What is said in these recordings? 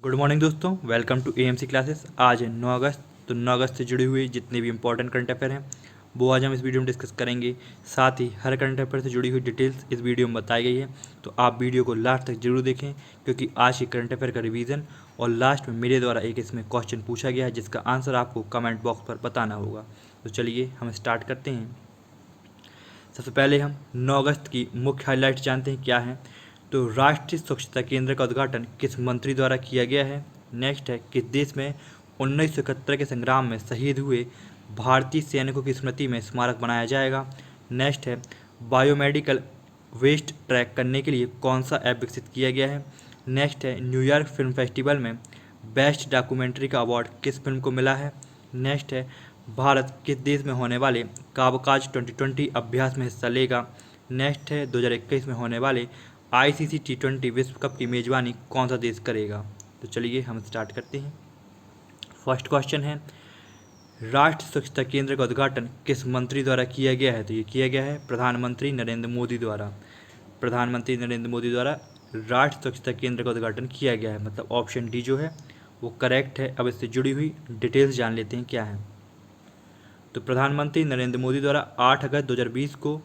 Good morning दोस्तों, welcome to AMC classes. आज है 9 अगस्त। तो 9 अगस्त से जुड़ी हुई जितने भी इंपॉर्टेंट करंट अफेयर हैं वो आज हम इस वीडियो में डिस्कस करेंगे। साथ ही हर करंट अफेयर से जुड़ी हुई डिटेल्स इस वीडियो में बताई गई है, तो आप वीडियो को लास्ट तक जरूर देखें क्योंकि आज की करंट अफेयर का रिवीजन और लास्ट में मेरे द्वारा एक इसमें क्वेश्चन पूछा गया है जिसका आंसर आपको कमेंट बॉक्स पर बताना होगा। तो चलिए हम स्टार्ट करते हैं। सबसे पहले हम 9 अगस्त की मुख्य हाईलाइट जानते हैं क्या है। तो राष्ट्रीय स्वच्छता केंद्र का उद्घाटन किस मंत्री द्वारा किया गया है। नेक्स्ट है किस देश में 1971 के संग्राम में शहीद हुए भारतीय सैनिकों की स्मृति में स्मारक बनाया जाएगा। नेक्स्ट है बायोमेडिकल वेस्ट ट्रैक करने के लिए कौन सा ऐप विकसित किया गया है। नेक्स्ट है न्यूयॉर्क फिल्म फेस्टिवल में बेस्ट डॉक्यूमेंट्री का अवार्ड किस फिल्म को मिला है। नेक्स्ट है भारत किस देश में होने वाले काबकाज 2020 अभ्यास में हिस्सा लेगा। नेक्स्ट है 2021 में होने वाले आईसीसी T20 विश्व कप की मेजबानी कौन सा देश करेगा। तो चलिए हम स्टार्ट करते हैं। फर्स्ट क्वेश्चन है राष्ट्रीय स्वच्छता केंद्र का उद्घाटन किस मंत्री द्वारा किया गया है। तो ये किया गया है प्रधानमंत्री नरेंद्र मोदी द्वारा। प्रधानमंत्री नरेंद्र मोदी द्वारा राष्ट्रीय स्वच्छता केंद्र का उद्घाटन किया गया है, मतलब ऑप्शन डी जो है वो करेक्ट है। अब इससे जुड़ी हुई डिटेल्स जान लेते हैं क्या है। तो प्रधानमंत्री नरेंद्र मोदी द्वारा 8 अगस्त 2020 को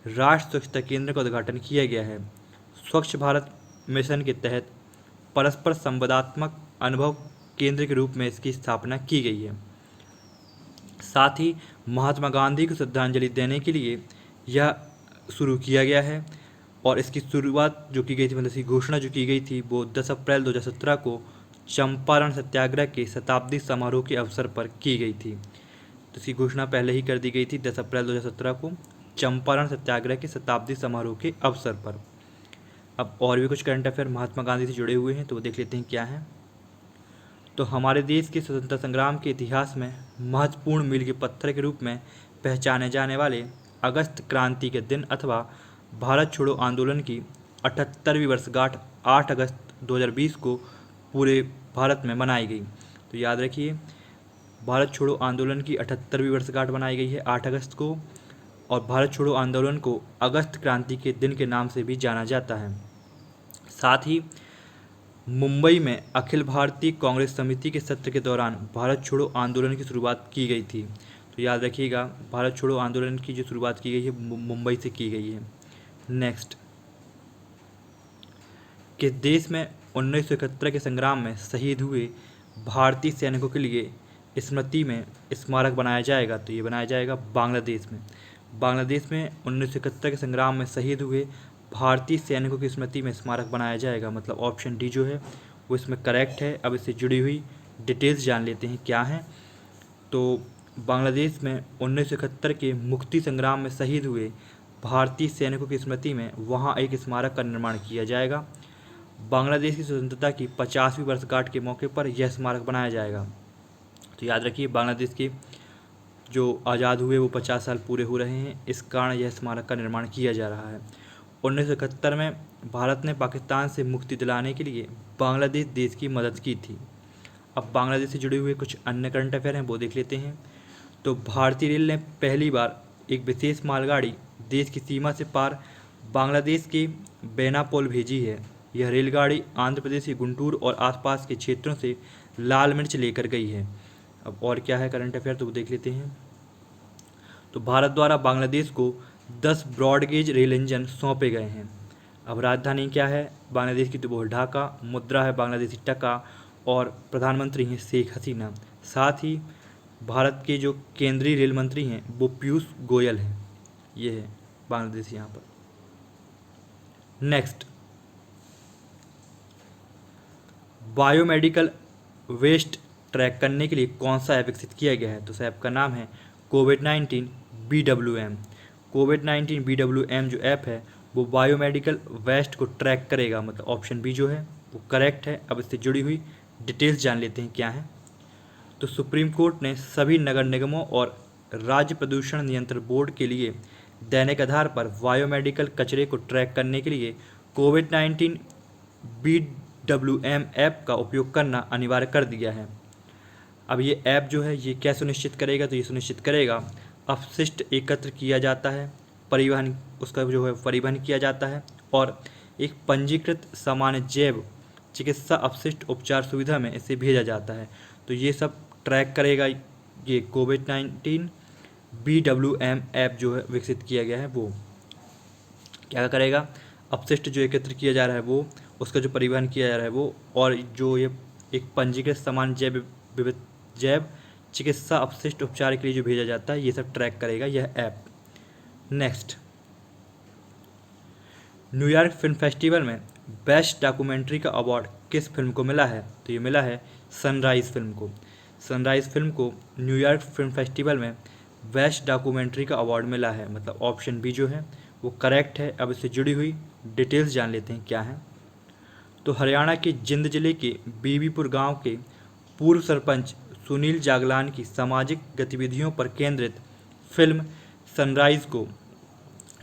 राष्ट्रीय स्वच्छता केंद्र का उद्घाटन किया गया है। स्वच्छ भारत मिशन के तहत परस्पर संवादात्मक अनुभव केंद्र के रूप में इसकी स्थापना की गई है। साथ ही महात्मा गांधी को श्रद्धांजलि देने के लिए यह शुरू किया गया है और इसकी शुरुआत जो की गई थी, मतलब इसकी घोषणा जो की गई थी वो 10 अप्रैल 2017 को चंपारण सत्याग्रह के शताब्दी समारोह के अवसर पर की गई थी। तो इसकी घोषणा पहले ही कर दी गई थी 10 अप्रैल 2017 को चंपारण सत्याग्रह के शताब्दी समारोह के अवसर पर। अब और भी कुछ करंट अफेयर महात्मा गांधी से जुड़े हुए हैं तो वो देख लेते हैं क्या है। तो हमारे देश के स्वतंत्रता संग्राम के इतिहास में महत्वपूर्ण मील के पत्थर के रूप में पहचाने जाने वाले अगस्त क्रांति के दिन अथवा भारत छोड़ो आंदोलन की 78वीं वर्षगांठ 8 अगस्त 2020 को पूरे भारत में मनाई गई। तो याद रखिए भारत छोड़ो आंदोलन की 78वीं वर्षगांठ मनाई गई है 8 अगस्त को, और भारत छोड़ो आंदोलन को अगस्त क्रांति के दिन के नाम से भी जाना जाता है। साथ ही मुंबई में अखिल भारतीय कांग्रेस समिति के सत्र के दौरान भारत छोड़ो आंदोलन की शुरुआत की गई थी। तो याद रखिएगा भारत छोड़ो आंदोलन की जो शुरुआत की गई है मुंबई से की गई है। नेक्स्ट, किस देश में 1971 के संग्राम में शहीद हुए भारतीय सैनिकों के लिए स्मृति में स्मारक बनाया जाएगा। तो ये बनाया जाएगा बांग्लादेश में। बांग्लादेश में 1971 के संग्राम में शहीद हुए भारतीय सैनिकों की स्मृति में स्मारक बनाया जाएगा, मतलब ऑप्शन डी जो है वो इसमें करेक्ट है। अब इससे जुड़ी हुई डिटेल्स जान लेते हैं क्या है। तो बांग्लादेश में 1971 के मुक्ति संग्राम में शहीद हुए भारतीय सैनिकों की स्मृति में वहाँ एक स्मारक का निर्माण किया जाएगा। बांग्लादेश की स्वतंत्रता की 50वीं वर्षगांठ के मौके पर यह स्मारक बनाया जाएगा। तो याद रखिए बांग्लादेश के जो आज़ाद हुए वो 50 साल पूरे हो रहे हैं, इस कारण यह स्मारक का निर्माण किया जा रहा है। 1971 में भारत ने पाकिस्तान से मुक्ति दिलाने के लिए बांग्लादेश देश की मदद की थी। अब बांग्लादेश से जुड़े हुए कुछ अन्य करंट अफेयर हैं वो देख लेते हैं। तो भारतीय रेल ने पहली बार एक विशेष मालगाड़ी देश की सीमा से पार बांग्लादेश के बेनापोल भेजी है। यह रेलगाड़ी आंध्र प्रदेश के गुंटूर और आसपास के क्षेत्रों से लाल मिर्च लेकर गई है। अब और क्या है करंट अफेयर तो वो देख लेते हैं। तो भारत द्वारा बांग्लादेश को 10 ब्रॉडगेज रेल इंजन सौंपे गए हैं। अब राजधानी क्या है बांग्लादेश की, तो वो ढाका, मुद्रा है बांग्लादेशी टका और प्रधानमंत्री हैं शेख हसीना। साथ ही भारत के जो केंद्रीय रेल मंत्री हैं वो पीयूष गोयल हैं। ये है बांग्लादेश यहाँ पर। नेक्स्ट, बायोमेडिकल वेस्ट ट्रैक करने के लिए कौन सा ऐप विकसित किया गया है। तो इस ऐप का नाम है कोविड-19 BWM। कोविड-19 BWM जो ऐप है वो बायोमेडिकल वेस्ट को ट्रैक करेगा, मतलब ऑप्शन बी जो है वो करेक्ट है। अब इससे जुड़ी हुई डिटेल्स जान लेते हैं क्या है। तो सुप्रीम कोर्ट ने सभी नगर निगमों और राज्य प्रदूषण नियंत्रण बोर्ड के लिए दैनिक आधार पर बायोमेडिकल कचरे को ट्रैक करने के लिए कोविड-19 BWM ऐप का उपयोग करना अनिवार्य कर दिया है। अब ये ऐप जो है ये क्या सुनिश्चित करेगा, तो ये सुनिश्चित करेगा अपशिष्ट एकत्र किया जाता है, परिवहन उसका जो है परिवहन किया जाता है और एक पंजीकृत सामान्य जैव चिकित्सा अपशिष्ट उपचार सुविधा में इसे भेजा जाता है। तो ये सब ट्रैक करेगा ये कोविड-19 BWM ऐप जो है विकसित किया गया है वो क्या करेगा, अपशिष्ट जो एकत्र किया जा रहा है वो, उसका जो परिवहन किया जा रहा है वो, और जो ये एक पंजीकृत समान जैव चिकित्सा अपशिष्ट उपचार के लिए जो भेजा जाता है ये सब ट्रैक करेगा यह app. Next, New York film festival में बेस्ट डॉक्यूमेंट्री का अवार्ड किस फिल्म को मिला है? तो ये मिला है सनराइज फिल्म को। सनराइज फिल्म को न्यूयॉर्क फिल्म फेस्टिवल में बेस्ट डॉक्यूमेंट्री का अवार्ड मिला है, मतलब ऑप्शन बी जो है वो करेक्ट है। अब इससे जुड़ी हुई डिटेल्स जान लेते हैं क्या है। तो हरियाणा के जिंद जिले के बीबीपुर गांव के पूर्व सरपंच सुनील जागलान की सामाजिक गतिविधियों पर केंद्रित फिल्म सनराइज को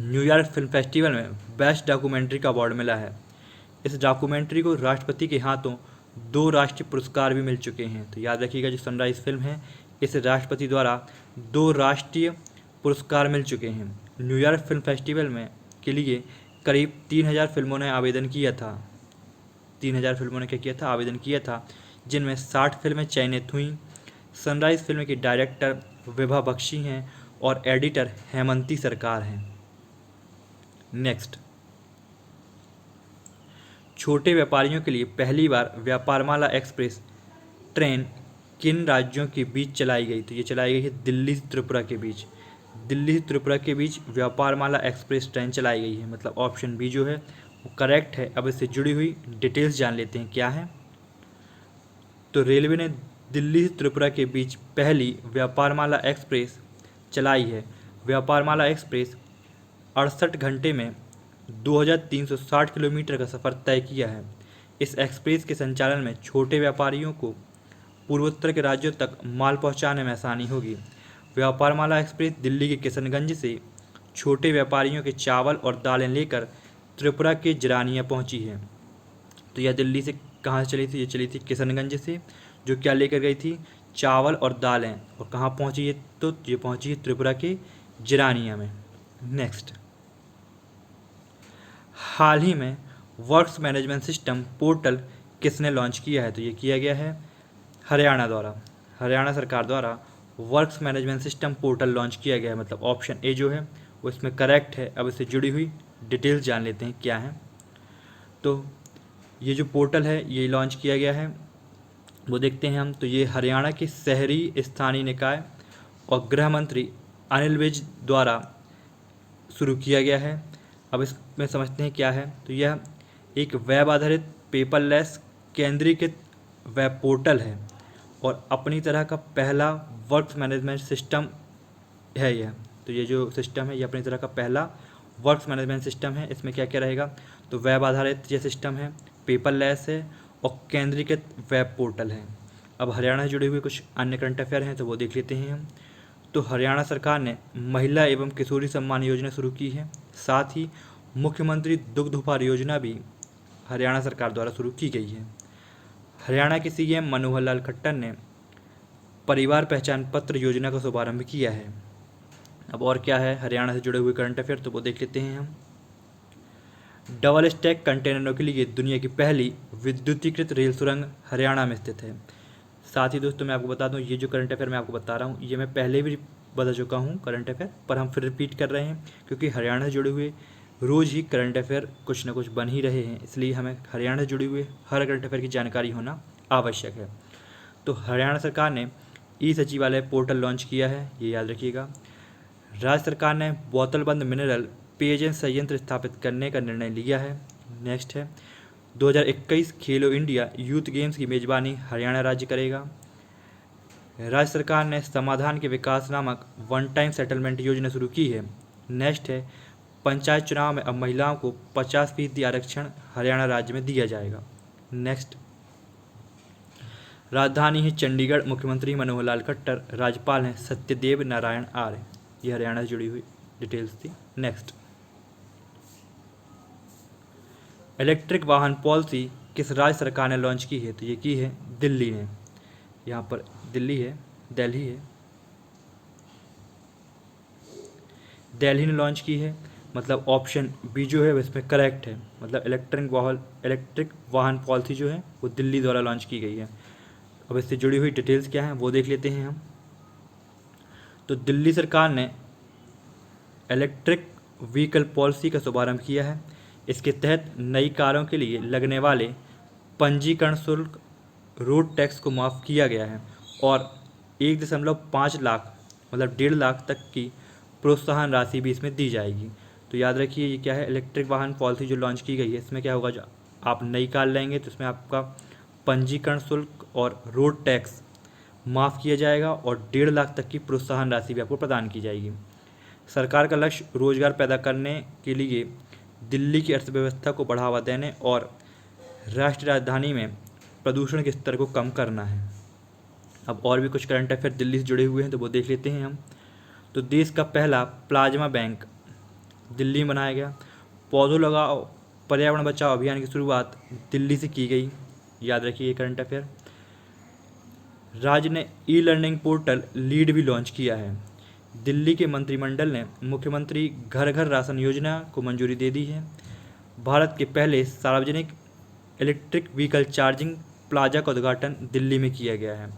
न्यूयॉर्क फिल्म फेस्टिवल में बेस्ट डॉक्यूमेंट्री का अवार्ड मिला है। इस डॉक्यूमेंट्री को राष्ट्रपति के हाथों 2 राष्ट्रीय पुरस्कार भी मिल चुके हैं। तो याद रखिएगा जो सनराइज फिल्म है इसे राष्ट्रपति द्वारा 2 राष्ट्रीय पुरस्कार मिल चुके हैं। न्यूयॉर्क फिल्म फेस्टिवल में के लिए करीब 3000 फिल्मों ने आवेदन किया था। 3000 फिल्मों ने क्या किया था? आवेदन किया था, जिनमें 60 फिल्में चयनित हुई। सनराइज फिल्म की डायरेक्टर विभा बख्शी हैं और एडिटर हेमंती सरकार हैं। नेक्स्ट, छोटे व्यापारियों के लिए पहली बार व्यापारमाला एक्सप्रेस ट्रेन किन राज्यों के बीच चलाई गई? तो ये चलाई गई है दिल्ली से त्रिपुरा के बीच। दिल्ली से त्रिपुरा के बीच व्यापारमाला एक्सप्रेस ट्रेन चलाई गई है, मतलब ऑप्शन बी जो है वो करेक्ट है। अब इससे जुड़ी हुई डिटेल्स जान लेते हैं क्या है। तो रेलवे ने दिल्ली से त्रिपुरा के बीच पहली व्यापारमाला एक्सप्रेस चलाई है। व्यापारमाला एक्सप्रेस 68 घंटे में 2360 किलोमीटर का सफ़र तय किया है। इस एक्सप्रेस के संचालन में छोटे व्यापारियों को पूर्वोत्तर के राज्यों तक माल पहुंचाने में आसानी होगी। व्यापारमाला एक्सप्रेस दिल्ली के किशनगंज से छोटे व्यापारियों के चावल और दालें लेकर त्रिपुरा के जिरानिया पहुंची है। तो यह दिल्ली से कहाँ से चली थी? ये चली थी किशनगंज से, जो क्या लेकर गई थी? चावल और दालें। और कहाँ पहुंची है? तो ये पहुंची है त्रिपुरा के जिरानिया में। नेक्स्ट, हाल ही में वर्क्स मैनेजमेंट सिस्टम पोर्टल किसने लॉन्च किया है? तो ये किया गया है हरियाणा द्वारा। हरियाणा सरकार द्वारा works management system portal launch किया गया है, मतलब ऑप्शन ए जो है वो इसमें करेक्ट है। अब इससे जुड़ी हुई डिटेल्स जान लेते हैं क्या है। तो ये जो पोर्टल है ये लॉन्च किया गया है वो देखते हैं हम। तो ये हरियाणा के शहरी स्थानीय निकाय और गृह मंत्री अनिल विज द्वारा शुरू किया गया है। अब इसमें समझते हैं क्या है। तो यह एक वेब आधारित पेपरलेस केंद्रीकृत वेब पोर्टल है और अपनी तरह का पहला वर्क्स मैनेजमेंट सिस्टम है यह। तो ये जो सिस्टम है ये अपनी तरह का पहला वर्क्स मैनेजमेंट सिस्टम है। इसमें क्या क्या रहेगा? तो वेब आधारित ये सिस्टम है, पेपरलेस है और केंद्रीकृत वेब पोर्टल है। अब हरियाणा से जुड़े हुए कुछ अन्य करंट अफेयर हैं तो वो देख लेते हैं हम। तो हरियाणा सरकार ने महिला एवं किशोरी सम्मान योजना शुरू की है। साथ ही मुख्यमंत्री दुग्ध उपहार योजना भी हरियाणा सरकार द्वारा शुरू की गई है। हरियाणा के सीएम मनोहर लाल खट्टर ने परिवार पहचान पत्र योजना का शुभारंभ किया है। अब और क्या है हरियाणा से जुड़े हुए करंट अफेयर तो वो देख लेते हैं हम। डबल स्टैक कंटेनरों के लिए दुनिया की पहली विद्युतीकृत रेल सुरंग हरियाणा में स्थित है। साथ ही दोस्तों मैं आपको बता दूं ये जो करंट अफेयर मैं आपको बता रहा हूँ ये मैं पहले भी बता चुका हूँ करंट अफेयर, पर हम फिर रिपीट कर रहे हैं क्योंकि हरियाणा से जुड़े हुए रोज़ ही करंट अफेयर कुछ ना कुछ बन ही रहे हैं, इसलिए हमें हरियाणा से जुड़े हुए हर करंट अफेयर की जानकारी होना आवश्यक है। तो हरियाणा सरकार ने ई सचिवालय पोर्टल लॉन्च किया है, ये याद रखिएगा। राज्य सरकार ने बोतलबंद मिनरल पेयजल संयंत्र स्थापित करने का निर्णय लिया है। नेक्स्ट है 2021 खेलो इंडिया यूथ गेम्स की मेजबानी हरियाणा राज्य करेगा। राज्य सरकार ने समाधान के विकास नामक वन टाइम सेटलमेंट योजना शुरू की है। नेक्स्ट है पंचायत चुनाव में अब महिलाओं को 50% आरक्षण हरियाणा राज्य में दिया जाएगा। नेक्स्ट, राजधानी है चंडीगढ़, मुख्यमंत्री मनोहर लाल खट्टर, राज्यपाल हैं सत्यदेव नारायण आर्य। ये हरियाणा से जुड़ी हुई डिटेल्स थी। नेक्स्ट, इलेक्ट्रिक वाहन पॉलिसी किस राज्य सरकार ने लॉन्च की है? तो ये की है दिल्ली ने। यहाँ पर दिल्ली है, दिल्ली ने लॉन्च की है। मतलब ऑप्शन बी जो है वो इसमें करेक्ट है। मतलब इलेक्ट्रिक वाहन पॉलिसी जो है वो दिल्ली द्वारा लॉन्च की गई है। अब इससे जुड़ी हुई डिटेल्स क्या हैं वो देख लेते हैं हम। तो दिल्ली सरकार ने इलेक्ट्रिक व्हीकल पॉलिसी का शुभारंभ किया है। इसके तहत नई कारों के लिए लगने वाले पंजीकरण शुल्क, रोड टैक्स को माफ़ किया गया है और 1.5 लाख मतलब 1.5 लाख तक की प्रोत्साहन राशि भी इसमें दी जाएगी। तो याद रखिए ये क्या है, इलेक्ट्रिक वाहन पॉलिसी जो लॉन्च की गई है इसमें क्या होगा, जो आप नई कार लेंगे तो इसमें आपका पंजीकरण शुल्क और रोड टैक्स माफ़ किया जाएगा और 1.5 लाख तक की प्रोत्साहन राशि भी आपको प्रदान की जाएगी। सरकार का लक्ष्य रोजगार पैदा करने के लिए दिल्ली की अर्थव्यवस्था को बढ़ावा देने और राष्ट्रीय राजधानी में प्रदूषण के स्तर को कम करना है। अब और भी कुछ करंट अफेयर दिल्ली से जुड़े हुए हैं तो वो देख लेते हैं हम। तो देश का पहला प्लाज्मा बैंक दिल्ली में बनाया गया। पौधों लगाओ पर्यावरण बचाओ अभियान की शुरुआत दिल्ली से की गई। याद रखिए ये करंट अफेयर। राज्य ने ई लर्निंग पोर्टल लीड भी लॉन्च किया है। दिल्ली के मंत्रिमंडल ने मुख्यमंत्री घर घर राशन योजना को मंजूरी दे दी है। भारत के पहले सार्वजनिक इलेक्ट्रिक व्हीकल चार्जिंग प्लाजा का उद्घाटन दिल्ली में किया गया है।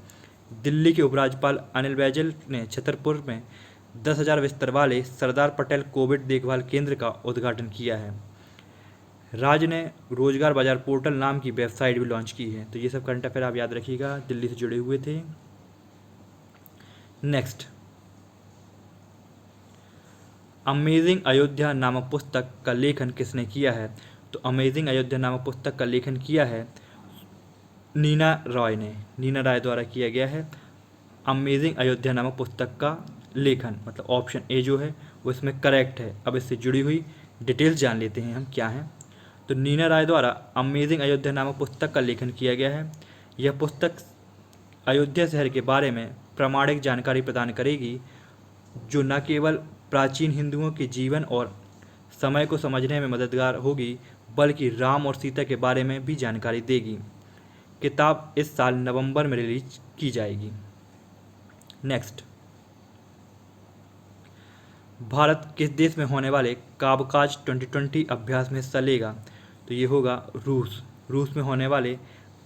दिल्ली के उपराज्यपाल अनिल बैजल ने छतरपुर में 10,000 बिस्तर वाले सरदार पटेल कोविड देखभाल केंद्र का उद्घाटन किया है। राज्य ने रोजगार बाजार पोर्टल नाम की वेबसाइट भी लॉन्च की है। तो ये सब करंट अफेयर आप याद रखिएगा, दिल्ली से जुड़े हुए थे। नेक्स्ट, अमेजिंग अयोध्या नामक पुस्तक का लेखन किसने किया है? तो अमेजिंग अयोध्या नामक पुस्तक का लेखन किया है नीना रॉय ने। नीना रॉय द्वारा किया गया है अमेजिंग अयोध्या नामक पुस्तक का लेखन। मतलब ऑप्शन ए जो है वो इसमें करेक्ट है। अब इससे जुड़ी हुई डिटेल्स जान लेते हैं हम क्या हैं। तो नीना रॉय द्वारा अमेजिंग अयोध्या नामक पुस्तक का लेखन किया गया है। यह पुस्तक अयोध्या शहर के बारे में प्रामाणिक जानकारी प्रदान करेगी, जो न केवल प्राचीन हिंदुओं के जीवन और समय को समझने में मददगार होगी, बल्कि राम और सीता के बारे में भी जानकारी देगी। किताब इस साल नवंबर में रिलीज की जाएगी। नेक्स्ट, भारत किस देश में होने वाले काबकाज 2020 अभ्यास में हिस्सा लेगा? तो ये होगा रूस। रूस में होने वाले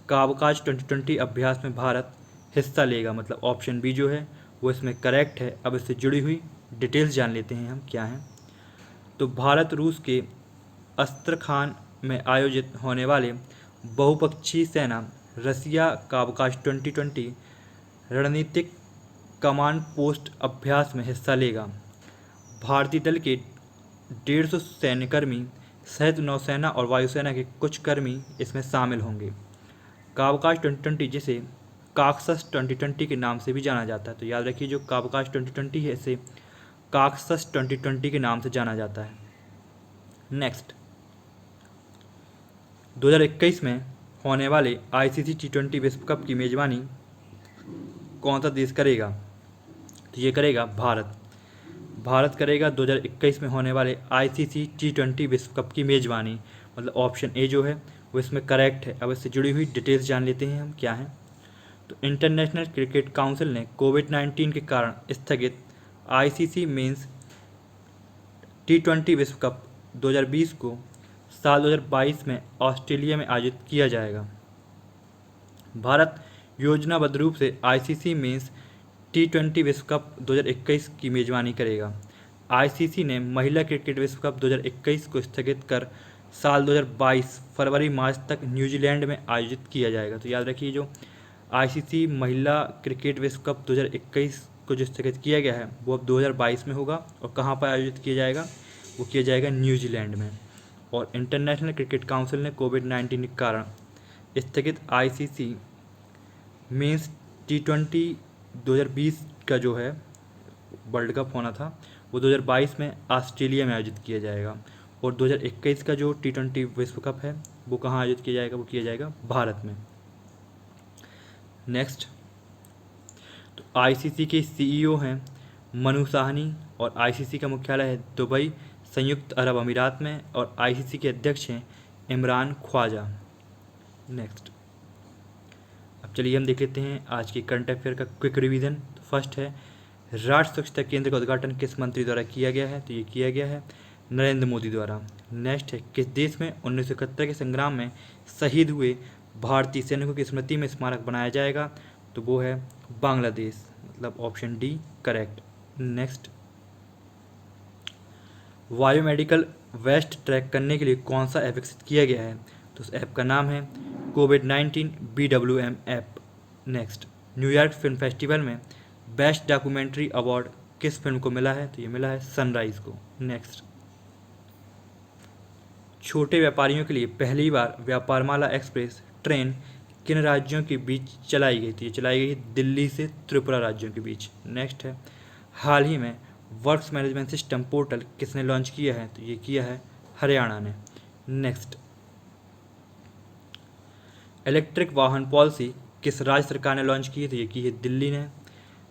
काबकाज 2020 अभ्यास में भारत हिस्सा लेगा। मतलब ऑप्शन बी जो है वो इसमें करेक्ट है। अब इससे जुड़ी हुई डिटेल्स जान लेते हैं हम क्या हैं। तो भारत रूस के अस्त्रखान में आयोजित होने वाले बहुपक्षीय सेना रसिया काबकाज 2020 रणनीतिक कमांड पोस्ट अभ्यास में हिस्सा लेगा। भारतीय दल के 150 सैन्यकर्मी सहित नौसेना और वायुसेना के कुछ कर्मी इसमें शामिल होंगे। काबकाज 2020 जिसे काक्सस 2020 के नाम से भी जाना जाता है। तो याद रखिए जो काबकाज 2020 है इसे काक्सस 2020 के नाम से जाना जाता है। नेक्स्ट, 2021 में होने वाले ICC T20 विश्व कप की मेजबानी कौन सा देश करेगा? तो ये करेगा भारत। भारत करेगा 2021 में होने वाले ICC T20 विश्व कप की मेजबानी। मतलब ऑप्शन ए जो है वो इसमें करेक्ट है। अब इससे जुड़ी हुई डिटेल्स जान लेते हैं हम क्या हैं। तो इंटरनेशनल क्रिकेट काउंसिल ने कोविड-19 के कारण स्थगित ICC मेंस T20 विश्व कप 2020 को साल 2022 में ऑस्ट्रेलिया में आयोजित किया जाएगा। भारत योजनाबद्ध रूप से ICC मेंस T20 विश्व कप 2021 की मेजबानी करेगा। ICC ने महिला क्रिकेट विश्व कप 2021 को स्थगित कर साल 2022 फरवरी मार्च तक न्यूजीलैंड में आयोजित किया जाएगा। तो याद रखिए जो ICC महिला क्रिकेट विश्व कप 2021 को जो स्थगित किया गया है वो अब 2022 में होगा। और कहाँ पर आयोजित किया जाएगा? वो किया जाएगा न्यूजीलैंड में। और इंटरनेशनल क्रिकेट काउंसिल ने कोविड-19 के कारण स्थगित ICC मेंस T20 2020 का जो है वर्ल्ड कप होना था वो 2022 में ऑस्ट्रेलिया में आयोजित किया जाएगा। और 2021 का जो T20 विश्व कप है वो कहाँ आयोजित किया जाएगा? वो किया जाएगा भारत में। नेक्स्ट, तो ICC के CEO हैं मनु साहनी और ICC का मुख्यालय है दुबई संयुक्त अरब अमीरात में और ICC के अध्यक्ष हैं इमरान ख्वाजा। नेक्स्ट, अब चलिए हम देख लेते हैं आज की करंट अफेयर का क्विक रिवीजन। तो फर्स्ट है राष्ट्रीय स्वच्छता केंद्र का उद्घाटन किस मंत्री द्वारा किया गया है? तो ये किया गया है नरेंद्र मोदी द्वारा। नेक्स्ट है, किस देश में 1971 के संग्राम में शहीद हुए भारतीय सैनिकों की स्मृति में स्मारक बनाया जाएगा? तो वो है बांग्लादेश, मतलब option D correct. Next, biomedical waste track करने के लिए कौन सा ऐप विकसित किया गया है? तो उस ऐप का नाम है कोविड-19 BWM app. Next, New York film festival में बेस्ट डॉक्यूमेंट्री अवार्ड किस फिल्म को मिला है? तो ये मिला है सनराइज को। नेक्स्ट, छोटे व्यापारियों के लिए पहली बार व्यापारमाला एक्सप्रेस ट्रेन किन राज्यों के बीच चलाई गई थी? ये चलाई गई दिल्ली से त्रिपुरा राज्यों के बीच। नेक्स्ट है, हाल ही में वर्क्स मैनेजमेंट सिस्टम पोर्टल किसने लॉन्च किया है? तो ये किया है हरियाणा ने। नेक्स्ट, इलेक्ट्रिक वाहन पॉलिसी किस राज्य सरकार ने लॉन्च की है? तो ये की है दिल्ली ने।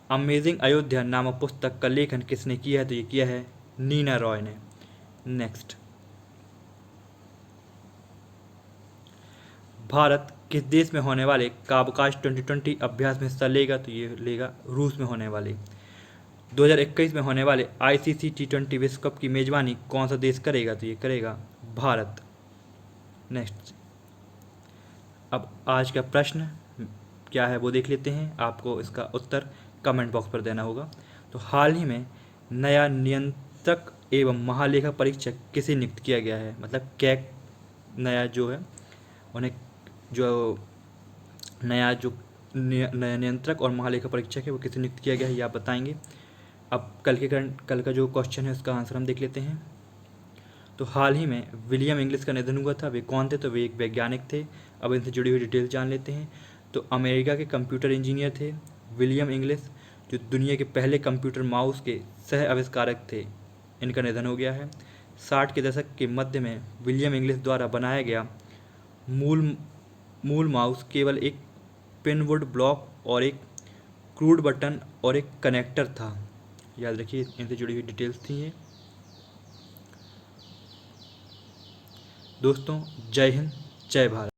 अमेजिंग अयोध्या नामक पुस्तक का लेखन किसने किया है? तो ये किया है नीना रॉय ने। नेक्स्ट, भारत किस देश में होने वाले काबकाश 2020 अभ्यास में हिस्सा लेगा? तो ये लेगा रूस में होने वाले। 2021 में होने वाले ICC T20 विश्व कप की मेजबानी कौन सा देश करेगा? तो ये करेगा भारत। नेक्स्ट, अब आज का प्रश्न क्या है वो देख लेते हैं। आपको इसका उत्तर कमेंट बॉक्स पर देना होगा। तो हाल ही में नया नियंत्रक एवं महालेखा परीक्षक किसे नियुक्त किया गया है? मतलब कैग नया जो है उन्हें जो नया नियंत्रक और महालेखा परीक्षक है वो किसे नियुक्त किया गया है, ये आप बताएंगे। अब कल का जो क्वेश्चन है उसका आंसर हम देख लेते हैं। तो हाल ही में विलियम इंग्लिस का निधन हुआ था। वे कौन थे? तो वे एक वैज्ञानिक थे। अब इनसे जुड़ी हुई डिटेल्स जान लेते हैं। तो अमेरिका के कंप्यूटर इंजीनियर थे विलियम इंग्लिस, जो दुनिया के पहले कंप्यूटर माउस के सह आविष्कारक थे। इनका निधन हो गया है। 60 के दशक के मध्य में विलियम इंग्लिस द्वारा बनाया गया मूल माउस केवल एक पिनवुड ब्लॉक और एक क्रूड बटन और एक कनेक्टर था। याद रखिए, इनसे जुड़ी हुई डिटेल्स थी ये। दोस्तों, जय हिंद, जय भारत।